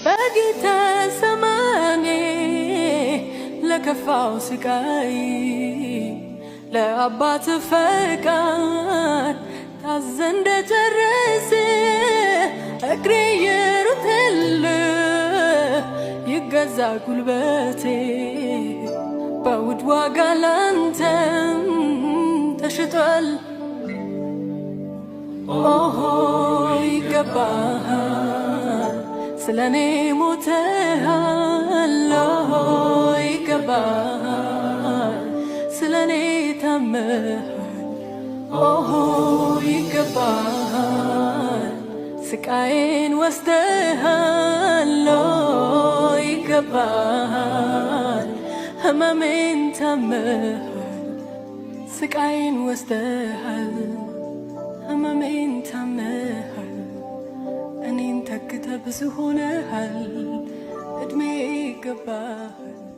በጌታ ሰማኔ ለከፋው ስቃይ ለአባት ፈቃድ ታዘ እንደጨረሰ እግሬ ይሩጥል ይገዛ ጉልበቴ በውድ ዋጋ ላንተም ተሽጧል። ኦሆ ይገባሃል ስለኔ ሞተሃል። ኦሆ ይገባሃል ስለኔ ታመሃል። ኦሆ ይገባሃል ስቃዬን ወስደሃል። ይገባሃል ህመሜን ታመሃል ስቃዬን ወስደሃል። ህመሜን ታመሃል እኔን ተክተ ብዙ ሆነሃል። እድሜ ይገባሃል